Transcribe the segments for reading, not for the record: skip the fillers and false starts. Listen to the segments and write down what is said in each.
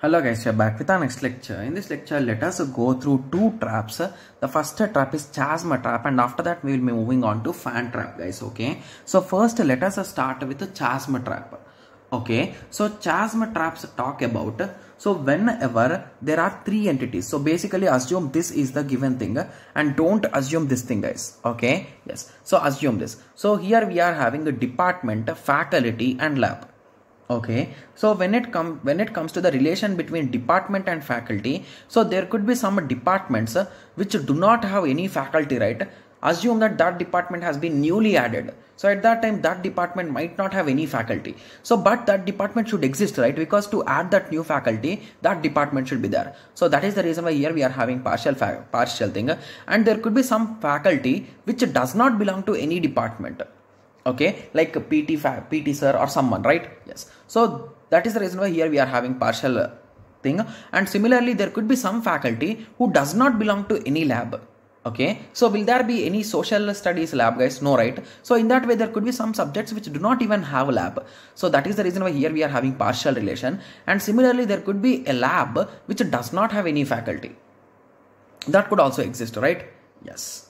Hello guys, we are back with our next lecture. In this lecture, let us go through two traps. The first trap is Chasm trap, and after that we will be moving on to Fan trap, guys. Okay. So first let us start with the Chasm trap. Okay. So Chasm traps talk about, so whenever there are three entities, so basically assume this is the given thing and don't assume this thing, guys. Okay. Yes. So assume this. So here we are having a department, faculty and lab. Okay, so when it comes to the relation between department and faculty, so there could be some departments which do not have any faculty, right? Assume that that department has been newly added, so at that time that department might not have any faculty, so but that department should exist, right? Because to add that new faculty, that department should be there. So that is the reason why here we are having partial thing, and there could be some faculty which does not belong to any department. Okay, like a PT sir or someone, right? Yes. So that is the reason why here we are having partial thing. And similarly, there could be some faculty who does not belong to any lab. Okay, so will there be any social studies lab, guys? No, right? So in that way, there could be some subjects which do not even have a lab. So that is the reason why here we are having partial relation. And similarly, there could be a lab which does not have any faculty. That could also exist, right? Yes.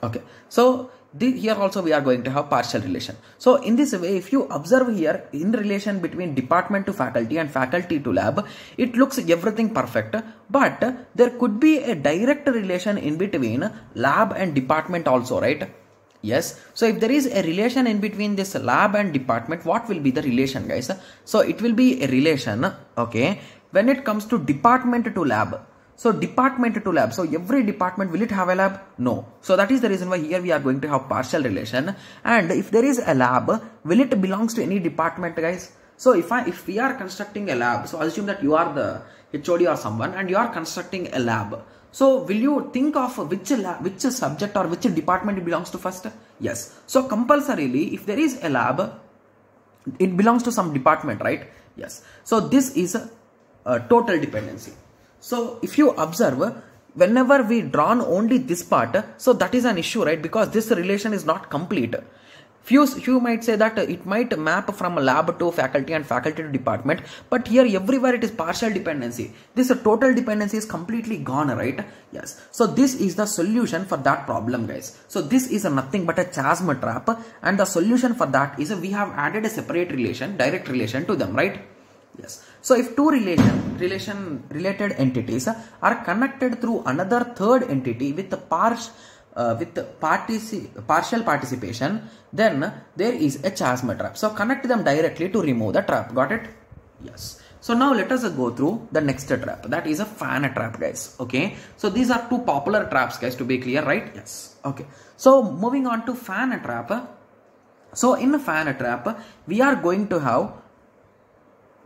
Okay, so here also we are going to have partial relation. So in this way, if you observe here in relation between department to faculty and faculty to lab, it looks everything perfect, but there could be a direct relation in between lab and department also, right? Yes. So if there is a relation in between this lab and department, what will be the relation, guys? So it will be a relation, okay, when it comes to department to lab. So department to lab, so every department, will it have a lab? No. So that is the reason why here we are going to have partial relation. And if there is a lab, will it belongs to any department, guys? So if we are constructing a lab, so assume that you are the HOD or someone and you are constructing a lab. So will you think of which subject or which department it belongs to first? Yes. So compulsorily, if there is a lab, it belongs to some department, right? Yes. So this is a total dependency. So if you observe, whenever we drawn only this part, so that is an issue, right? Because this relation is not complete. Few might say that it might map from a lab to faculty and faculty to department, but here everywhere it is partial dependency. This total dependency is completely gone, right? Yes. So this is the solution for that problem, guys. So this is nothing but a Chasm trap, and the solution for that is we have added a separate relation, direct relation to them, right? Yes. So if two related entities are connected through another third entity with partial participation, then there is a Chasm trap. So connect them directly to remove the trap. Got it? Yes. So now let us go through the next trap. That is a fan trap, guys. Okay. So these are two popular traps, guys, to be clear, right? Yes. Okay. So moving on to fan trap. So in a fan trap, we are going to have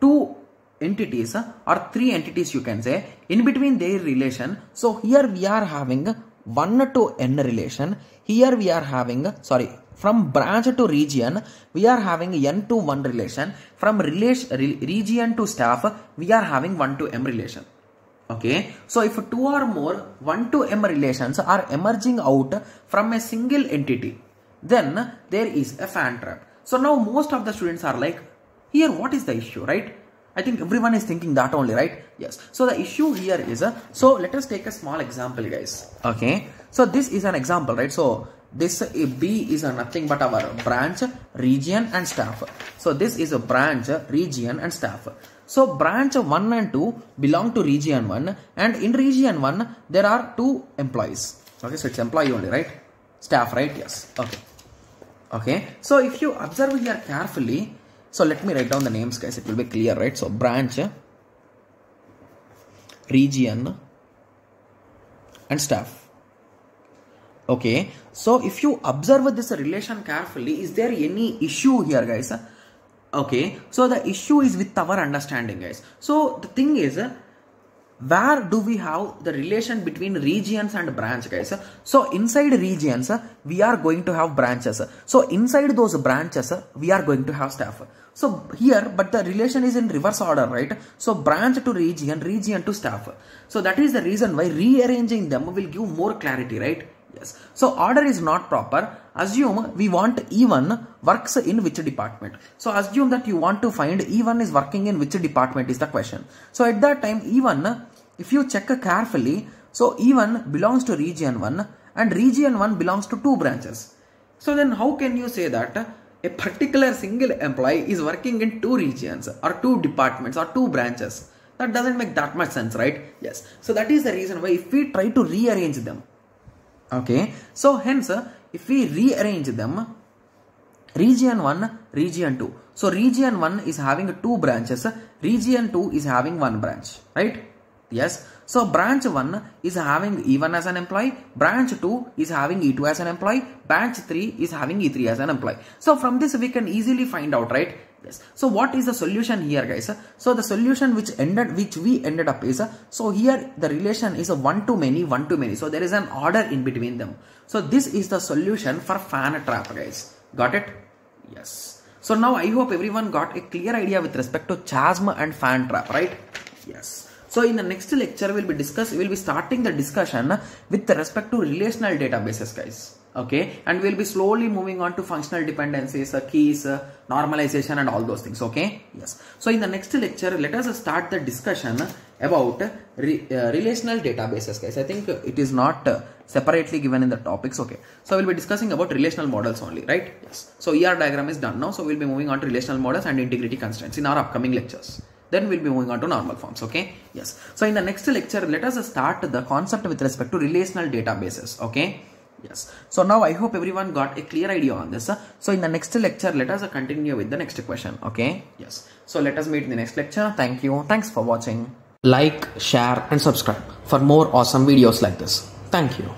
two entities or three entities, you can say, in between their relation. So here we are having 1 to n relation. Here we are having, from branch to region, we are having n to 1 relation. From region to staff, we are having 1 to m relation. Okay, so if two or more 1 to m relations are emerging out from a single entity, then there is a fan trap. So now most of the students are like, here what is the issue, right? I think everyone is thinking that only, right? Yes. So the issue here is, so let us take a small example, guys. Okay. So this is an example, right? So this B is nothing but our branch, region and staff. So this is a branch, region and staff. So branch 1 and 2 belong to region 1, and in region 1 there are 2 employees. Okay. So it's employee only, right? Staff, right? Yes. Okay. Okay. So if you observe here carefully, so let me write down the names, guys. It will be clear, right? So branch, region and staff. Okay. So if you observe this relation carefully, is there any issue here, guys? Okay. So the issue is with our understanding, guys. So the thing is, where do we have the relation between regions and branch, guys? So inside regions, we are going to have branches. So inside those branches, we are going to have staff. So here, but the relation is in reverse order, right? So branch to region, region to staff. So that is the reason why rearranging them will give more clarity, right? Yes. So order is not proper. Assume we want E1 works in which department. So assume that you want to find E1 is working in which department is the question. So at that time E1, if you check carefully, so E1 belongs to region 1 and region 1 belongs to 2 branches. So then how can you say that a particular single employee is working in 2 regions or 2 departments or 2 branches? That doesn't make that much sense, right? Yes. So that is the reason why if we try to rearrange them, okay, so hence if we rearrange them, region 1, region 2. So region 1 is having 2 branches, region 2 is having 1 branch, right? Yes. So branch 1 is having E1 as an employee, branch 2 is having E2 as an employee, branch 3 is having E3 as an employee. So from this we can easily find out, right? Yes. So what is the solution here, guys? So the solution which we ended up is, so here the relation is a 1 to many, 1 to many. So there is an order in between them. So this is the solution for fan trap, guys. Got it? Yes. So now I hope everyone got a clear idea with respect to chasm and fan trap, right? Yes. So in the next lecture we'll be starting the discussion with respect to relational databases, guys. Okay, and we'll be slowly moving on to functional dependencies, keys, normalization and all those things. Okay, yes. So in the next lecture, let us start the discussion about relational databases, guys. I think it is not separately given in the topics. Okay, so we'll be discussing about relational models only, right? Yes. So ER diagram is done now. So we'll be moving on to relational models and integrity constraints in our upcoming lectures. Then we'll be moving on to normal forms. Okay, yes. So in the next lecture, let us start the concept with respect to relational databases. Okay. Yes. So now I hope everyone got a clear idea on this. So in the next lecture, let us continue with the next question. Okay. Yes. So let us meet in the next lecture. Thank you. Thanks for watching. Like, share and subscribe for more awesome videos like this. Thank you.